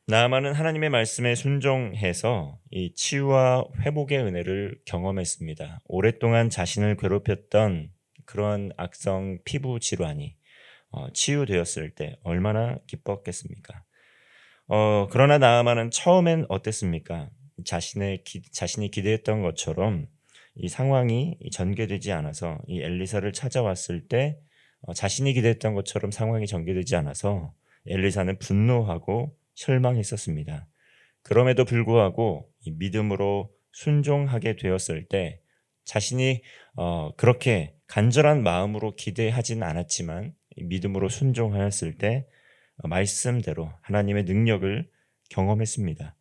나아만은 하나님의 말씀에 순종해서 이 치유와 회복의 은혜를 경험했습니다. 오랫동안 자신을 괴롭혔던 그런 악성 피부 질환이 치유되었을 때 얼마나 기뻤겠습니까? 그러나 나아만은 처음엔 어땠습니까? 자신이 기대했던 것처럼 이 상황이 전개되지 않아서 이 엘리사를 찾아왔을 때 자신이 기대했던 것처럼 상황이 전개되지 않아서 엘리사는 분노하고 실망했었습니다. 그럼에도 불구하고 이 믿음으로 순종하게 되었을 때 자신이 그렇게 간절한 마음으로 기대하진 않았지만 이 믿음으로 순종하였을 때 말씀대로 하나님의 능력을 경험했습니다.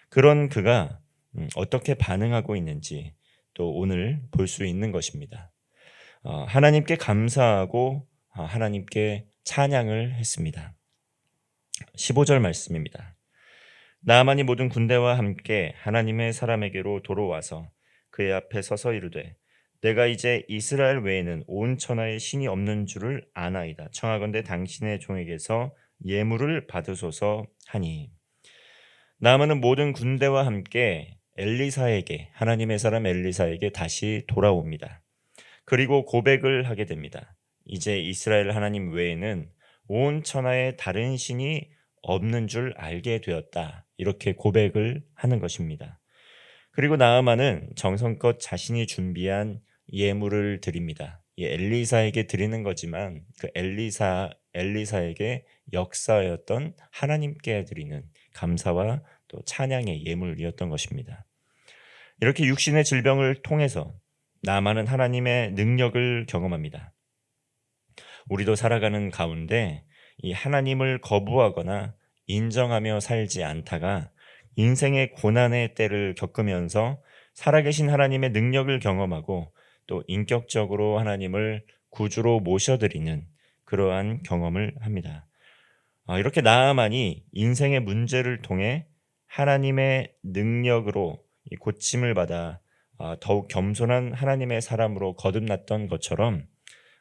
그런 그가 어떻게 반응하고 있는지 또 오늘 볼 수 있는 것입니다. 하나님께 감사하고 하나님께 찬양을 했습니다. 15절 말씀입니다. 나아만이 모든 군대와 함께 하나님의 사람에게로 도로와서 그의 앞에 서서 이르되 내가 이제 이스라엘 외에는 온 천하에 신이 없는 줄을 아나이다. 청하건대 당신의 종에게서 예물을 받으소서 하니. 나아만은 모든 군대와 함께 엘리사에게, 하나님의 사람 엘리사에게 다시 돌아옵니다. 그리고 고백을 하게 됩니다. 이제 이스라엘 하나님 외에는 온 천하에 다른 신이 없는 줄 알게 되었다. 이렇게 고백을 하는 것입니다. 그리고 나아만은 정성껏 자신이 준비한 예물을 드립니다. 이 엘리사에게 드리는 거지만 그 엘리사에게 역사였던 하나님께 드리는 감사와 또 찬양의 예물이었던 것입니다. 이렇게 육신의 질병을 통해서 나아만은 하나님의 능력을 경험합니다. 우리도 살아가는 가운데 이 하나님을 거부하거나 인정하며 살지 않다가 인생의 고난의 때를 겪으면서 살아계신 하나님의 능력을 경험하고 또 인격적으로 하나님을 구주로 모셔드리는 그러한 경험을 합니다. 이렇게 나아만이 인생의 문제를 통해 하나님의 능력으로 고침을 받아 더욱 겸손한 하나님의 사람으로 거듭났던 것처럼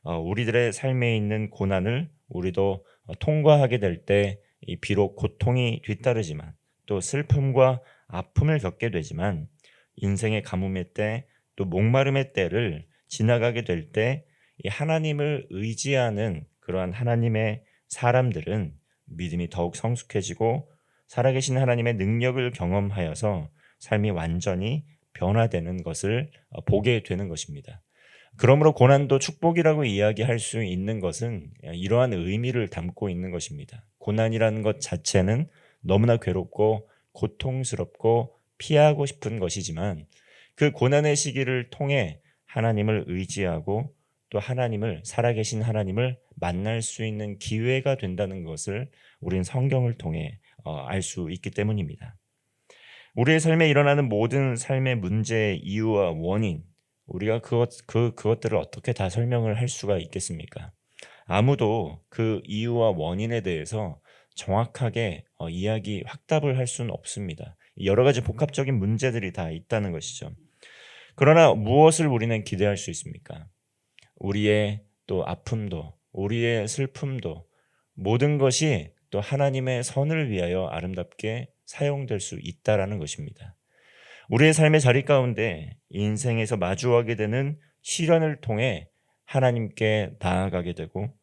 우리들의 삶에 있는 고난을 우리도 통과하게 될 때 비록 고통이 뒤따르지만 또 슬픔과 아픔을 겪게 되지만 인생의 가뭄의 때 또 목마름의 때를 지나가게 될 때 이 하나님을 의지하는 그러한 하나님의 사람들은 믿음이 더욱 성숙해지고 살아계신 하나님의 능력을 경험하여서 삶이 완전히 변화되는 것을 보게 되는 것입니다. 그러므로 고난도 축복이라고 이야기할 수 있는 것은 이러한 의미를 담고 있는 것입니다. 고난이라는 것 자체는 너무나 괴롭고 고통스럽고 피하고 싶은 것이지만 그 고난의 시기를 통해 하나님을 의지하고 또 살아계신 하나님을 만날 수 있는 기회가 된다는 것을 우린 성경을 통해 알 수 있기 때문입니다. 우리의 삶에 일어나는 모든 삶의 문제의 이유와 원인, 우리가 그것들을 어떻게 다 설명을 할 수가 있겠습니까? 아무도 그 이유와 원인에 대해서 정확하게 확답을 할 수는 없습니다. 여러 가지 복합적인 문제들이 다 있다는 것이죠. 그러나 무엇을 우리는 기대할 수 있습니까? 우리의 또 아픔도, 우리의 슬픔도 모든 것이 또 하나님의 선을 위하여 아름답게 사용될 수 있다라는 것입니다. 우리의 삶의 자리 가운데 인생에서 마주하게 되는 시련을 통해 하나님께 나아가게 되고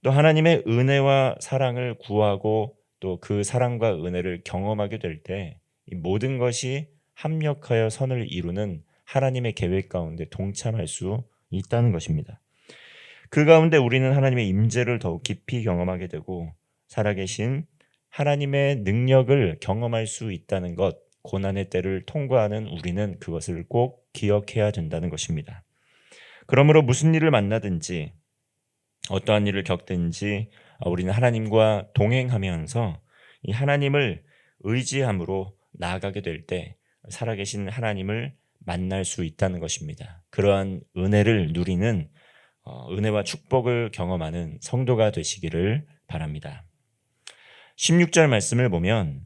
또 하나님의 은혜와 사랑을 구하고 또 그 사랑과 은혜를 경험하게 될 때 이 모든 것이 합력하여 선을 이루는 하나님의 계획 가운데 동참할 수 있다는 것입니다. 그 가운데 우리는 하나님의 임재를 더욱 깊이 경험하게 되고 살아계신 하나님의 능력을 경험할 수 있다는 것, 고난의 때를 통과하는 우리는 그것을 꼭 기억해야 된다는 것입니다. 그러므로 무슨 일을 만나든지 어떠한 일을 겪든지 우리는 하나님과 동행하면서 이 하나님을 의지함으로 나아가게 될 때 살아계신 하나님을 만날 수 있다는 것입니다. 그러한 은혜를 누리는 은혜와 축복을 경험하는 성도가 되시기를 바랍니다. 16절 말씀을 보면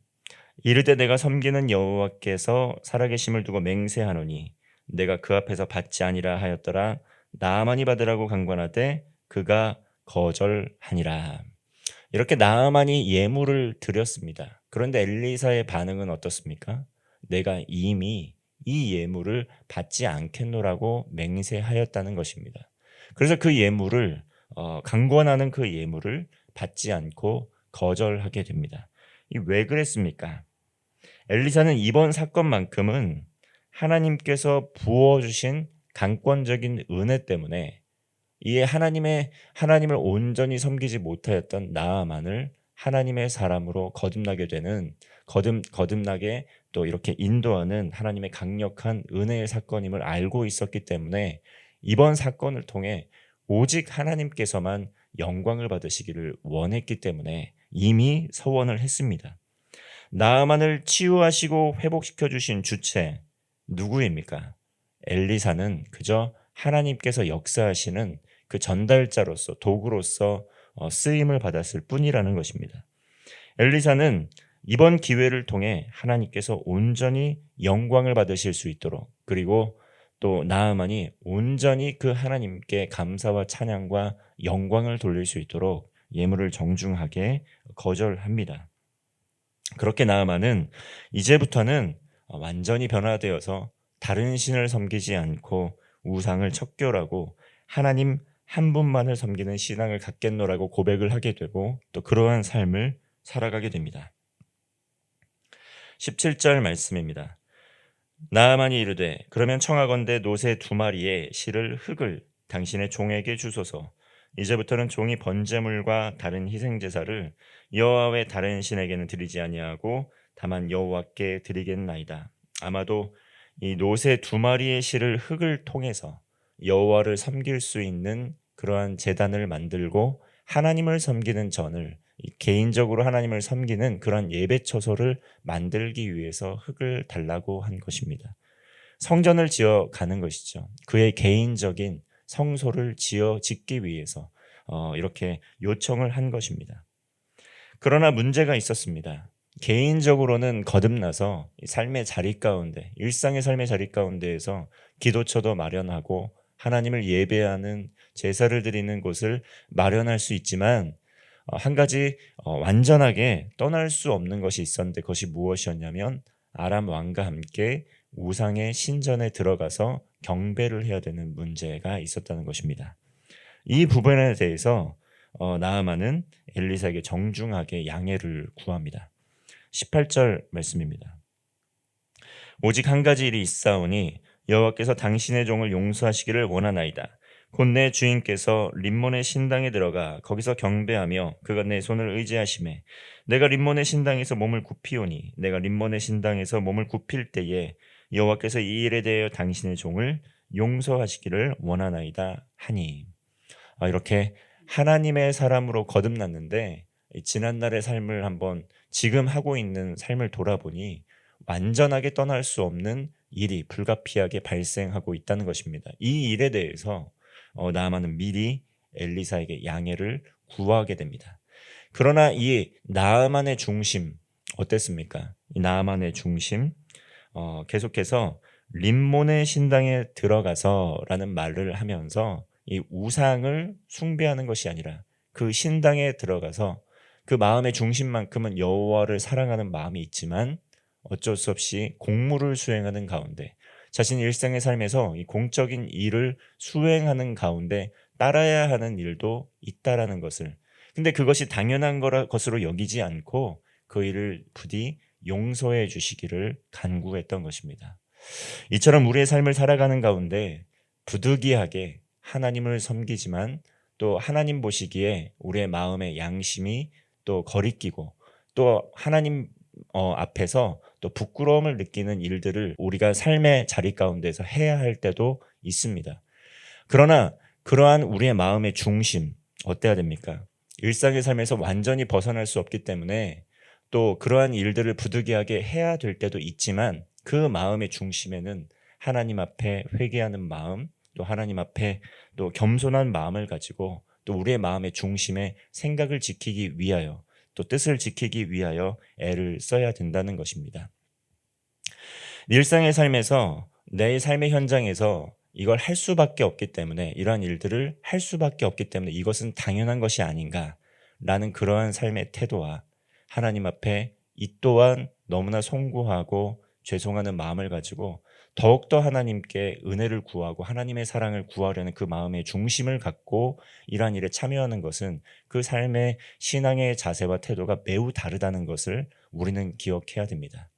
이르되 내가 섬기는 여호와께서 살아계심을 두고 맹세하노니 내가 그 앞에서 받지 아니라 하였더라. 나아만이 받으라고 강권하되 그가 거절하니라. 이렇게 나아만이 예물을 드렸습니다. 그런데 엘리사의 반응은 어떻습니까? 내가 이미 이 예물을 받지 않겠노라고 맹세하였다는 것입니다. 그래서 그 예물을 강권하는 그 예물을 받지 않고 거절하게 됩니다. 이 왜 그랬습니까? 엘리사는 이번 사건만큼은 하나님께서 부어주신 강권적인 은혜 때문에 이에 하나님을 온전히 섬기지 못하였던 나아만을 하나님의 사람으로 거듭나게 되는 거듭나게 또 이렇게 인도하는 하나님의 강력한 은혜의 사건임을 알고 있었기 때문에 이번 사건을 통해 오직 하나님께서만 영광을 받으시기를 원했기 때문에 이미 서원을 했습니다. 나아만을 치유하시고 회복시켜 주신 주체 누구입니까? 엘리사는 그저 하나님께서 역사하시는 그 전달자로서 도구로서 쓰임을 받았을 뿐이라는 것입니다. 엘리사는 이번 기회를 통해 하나님께서 온전히 영광을 받으실 수 있도록, 그리고 또 나아만이 온전히 그 하나님께 감사와 찬양과 영광을 돌릴 수 있도록 예물을 정중하게 거절합니다. 그렇게 나아만은 이제부터는 완전히 변화되어서 다른 신을 섬기지 않고 우상을 척결하고 하나님 한 분만을 섬기는 신앙을 갖겠노라고 고백을 하게 되고 또 그러한 삶을 살아가게 됩니다. 17절 말씀입니다. 나아만이 이르되 그러면 청하건대 노새 2마리의 실을 흙을 당신의 종에게 주소서. 이제부터는 종이 번제물과 다른 희생제사를 여호와의 다른 신에게는 드리지 아니하고 다만 여호와께 드리겠나이다. 아마도 이 노새 2마리의 실을 흙을 통해서 여호와를 섬길 수 있는 그러한 제단을 만들고 하나님을 섬기는 전을 개인적으로 하나님을 섬기는 그런 예배 처소를 만들기 위해서 흙을 달라고 한 것입니다. 성전을 지어 가는 것이죠. 그의 개인적인 성소를 지어 짓기 위해서 이렇게 요청을 한 것입니다. 그러나 문제가 있었습니다. 개인적으로는 거듭나서 삶의 자리 가운데, 일상의 삶의 자리 가운데에서 기도처도 마련하고 하나님을 예배하는 제사를 드리는 곳을 마련할 수 있지만 한 가지 완전하게 떠날 수 없는 것이 있었는데 그것이 무엇이었냐면 아람 왕과 함께 우상의 신전에 들어가서 경배를 해야 되는 문제가 있었다는 것입니다. 이 부분에 대해서 나아만은 엘리사에게 정중하게 양해를 구합니다. 18절 말씀입니다. 오직 한 가지 일이 있사오니 여호와께서 당신의 종을 용서하시기를 원하나이다. 곧 내 주인께서 림몬의 신당에 들어가 거기서 경배하며 그가 내 손을 의지하심에 내가 림몬의 신당에서 몸을 굽히오니 내가 림몬의 신당에서 몸을 굽힐 때에 여호와께서 이 일에 대하여 당신의 종을 용서하시기를 원하나이다 하니. 이렇게 하나님의 사람으로 거듭났는데 지난날의 삶을 한번 지금 하고 있는 삶을 돌아보니 완전하게 떠날 수 없는 일이 불가피하게 발생하고 있다는 것입니다. 이 일에 대해서 나아만은 미리 엘리사에게 양해를 구하게 됩니다. 그러나 이 나아만의 중심 어땠습니까? 이 나아만의 중심 계속해서 림몬의 신당에 들어가서라는 말을 하면서 이 우상을 숭배하는 것이 아니라 그 신당에 들어가서 그 마음의 중심만큼은 여호와를 사랑하는 마음이 있지만 어쩔 수 없이 공무를 수행하는 가운데 자신의 일상의 삶에서 이 공적인 일을 수행하는 가운데 따라야 하는 일도 있다라는 것을, 근데 그것이 당연한 것으로 여기지 않고 그 일을 부디 용서해 주시기를 간구했던 것입니다. 이처럼 우리의 삶을 살아가는 가운데 부득이하게 하나님을 섬기지만 또 하나님 보시기에 우리의 마음의 양심이 또 거리끼고 또 하나님 앞에서 또 부끄러움을 느끼는 일들을 우리가 삶의 자리 가운데서 해야 할 때도 있습니다. 그러나 그러한 우리의 마음의 중심 어때야 됩니까? 일상의 삶에서 완전히 벗어날 수 없기 때문에 또 그러한 일들을 부득이하게 해야 될 때도 있지만 그 마음의 중심에는 하나님 앞에 회개하는 마음, 또 하나님 앞에 또 겸손한 마음을 가지고 또 우리의 마음의 중심에 생각을 지키기 위하여 또 뜻을 지키기 위하여 애를 써야 된다는 것입니다. 일상의 삶에서 내 삶의 현장에서 이걸 할 수밖에 없기 때문에 이러한 일들을 할 수밖에 없기 때문에 이것은 당연한 것이 아닌가라는 그러한 삶의 태도와 하나님 앞에 이 또한 너무나 송구하고 죄송하는 마음을 가지고 더욱더 하나님께 은혜를 구하고 하나님의 사랑을 구하려는 그 마음의 중심을 갖고 이러한 일에 참여하는 것은 그 삶의 신앙의 자세와 태도가 매우 다르다는 것을 우리는 기억해야 됩니다.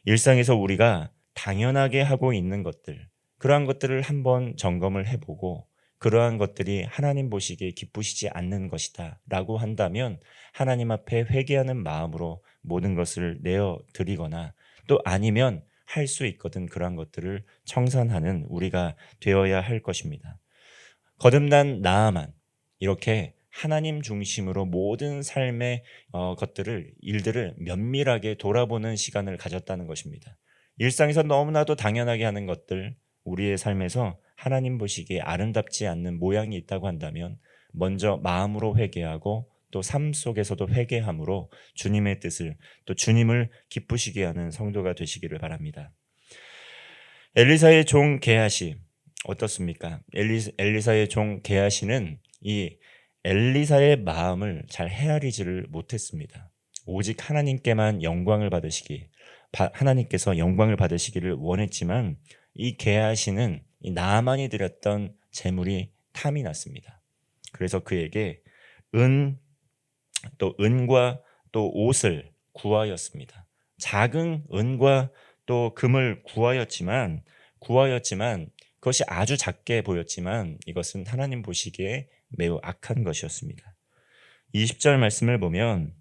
일상에서 우리가 당연하게 하고 있는 것들, 그러한 것들을 한번 점검을 해보고 그러한 것들이 하나님 보시기에 기쁘시지 않는 것이다 라고 한다면 하나님 앞에 회개하는 마음으로 모든 것을 내어드리거나 또 아니면 할 수 있거든 그러한 것들을 청산하는 우리가 되어야 할 것입니다. 거듭난 나아만 이렇게 하나님 중심으로 모든 삶의 일들을 면밀하게 돌아보는 시간을 가졌다는 것입니다. 일상에서 너무나도 당연하게 하는 것들, 우리의 삶에서 하나님 보시기에 아름답지 않는 모양이 있다고 한다면 먼저 마음으로 회개하고 또 삶 속에서도 회개함으로 주님의 뜻을 또 주님을 기쁘시게 하는 성도가 되시기를 바랍니다. 엘리사의 종 게하시 어떻습니까? 엘리사의 종 게하시는 이 엘리사의 마음을 잘 헤아리지를 못했습니다. 오직 하나님께만 하나님께서 영광을 받으시기를 원했지만 이 게하시는 이 나아만이 드렸던 재물이 탐이 났습니다. 그래서 그에게 은과 또 옷을 구하였습니다. 작은 은과 또 금을 구하였지만 그것이 아주 작게 보였지만 이것은 하나님 보시기에 매우 악한 것이었습니다. 20절 말씀을 보면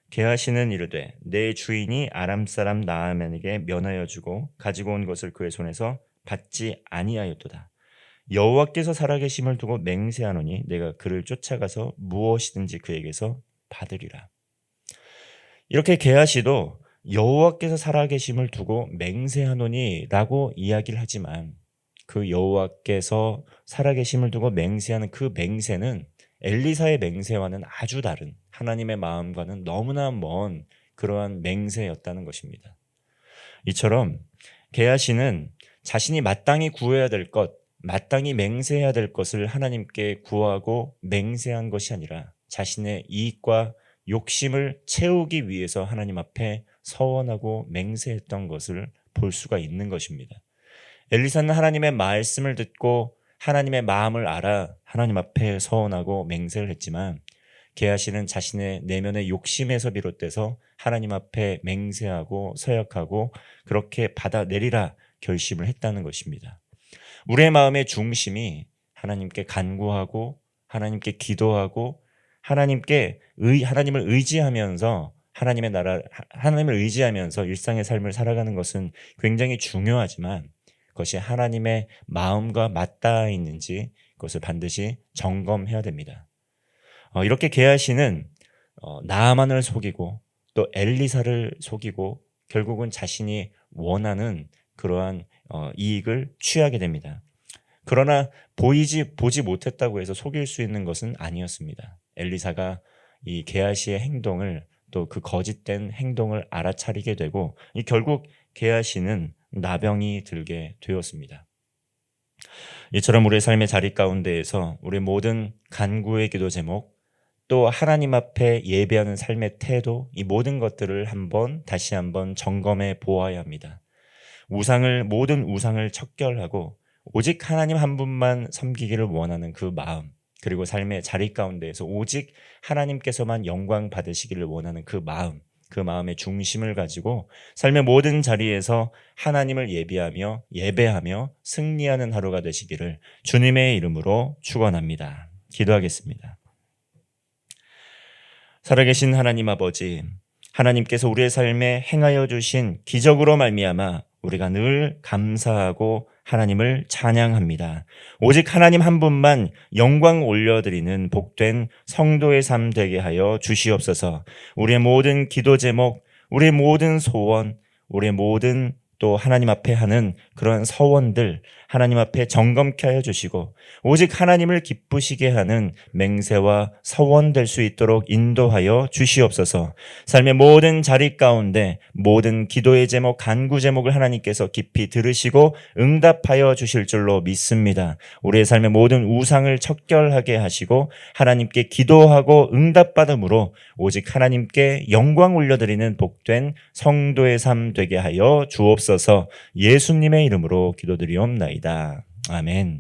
게하시는 이르되 내 주인이 아람 사람 나아만에게 면하여 주고 가지고 온 것을 그의 손에서 받지 아니하였도다. 여호와께서 살아계심을 두고 맹세하노니 내가 그를 쫓아가서 무엇이든지 그에게서 받으리라. 이렇게 게하시도 여호와께서 살아계심을 두고 맹세하노니 라고 이야기를 하지만 그 여호와께서 살아계심을 두고 맹세하는 그 맹세는 엘리사의 맹세와는 아주 다른 하나님의 마음과는 너무나 먼 그러한 맹세였다는 것입니다. 이처럼 게하시는 자신이 마땅히 구해야 될 것, 마땅히 맹세해야 될 것을 하나님께 구하고 맹세한 것이 아니라 자신의 이익과 욕심을 채우기 위해서 하나님 앞에 서원하고 맹세했던 것을 볼 수가 있는 것입니다. 엘리사는 하나님의 말씀을 듣고 하나님의 마음을 알아 하나님 앞에 서원하고 맹세를 했지만 게하시는 자신의 내면의 욕심에서 비롯돼서 하나님 앞에 맹세하고 서약하고 그렇게 받아내리라 결심을 했다는 것입니다. 우리의 마음의 중심이 하나님께 간구하고 하나님께 기도하고 하나님을 의지하면서 하나님을 의지하면서 일상의 삶을 살아가는 것은 굉장히 중요하지만 그것이 하나님의 마음과 맞닿아 있는지 그것을 반드시 점검해야 됩니다. 이렇게 게하시는 나아만을 속이고 또 엘리사를 속이고 결국은 자신이 원하는 그러한 이익을 취하게 됩니다. 그러나 보지 못했다고 해서 속일 수 있는 것은 아니었습니다. 엘리사가 이 게하시의 행동을 또 그 거짓된 행동을 알아차리게 되고 결국 게하시는 나병이 들게 되었습니다. 이처럼 우리의 삶의 자리 가운데에서 우리 모든 간구의 기도 제목 또 하나님 앞에 예배하는 삶의 태도 이 모든 것들을 다시 한번 점검해 보아야 합니다. 모든 우상을 척결하고 오직 하나님 한 분만 섬기기를 원하는 그 마음 그리고 삶의 자리 가운데에서 오직 하나님께서만 영광 받으시기를 원하는 그 마음의 중심을 가지고 삶의 모든 자리에서 하나님을 예배하며 승리하는 하루가 되시기를 주님의 이름으로 축원합니다. 기도하겠습니다. 살아계신 하나님 아버지, 하나님께서 우리의 삶에 행하여 주신 기적으로 말미암아 우리가 늘 감사하고 하나님을 찬양합니다. 오직 하나님 한 분만 영광 올려드리는 복된 성도의 삶 되게 하여 주시옵소서. 우리의 모든 기도 제목, 우리의 모든 소원, 우리의 모든 또 하나님 앞에 하는 그런 서원들 하나님 앞에 점검케 하여 주시고 오직 하나님을 기쁘시게 하는 맹세와 서원 될 수 있도록 인도하여 주시옵소서. 삶의 모든 자리 가운데 모든 기도의 제목, 간구 제목을 하나님께서 깊이 들으시고 응답하여 주실 줄로 믿습니다. 우리의 삶의 모든 우상을 척결하게 하시고 하나님께 기도하고 응답받음으로 오직 하나님께 영광 올려드리는 복된 성도의 삶 되게 하여 주옵소서. 예수님의 이름으로 기도드리옵나이다. 아멘.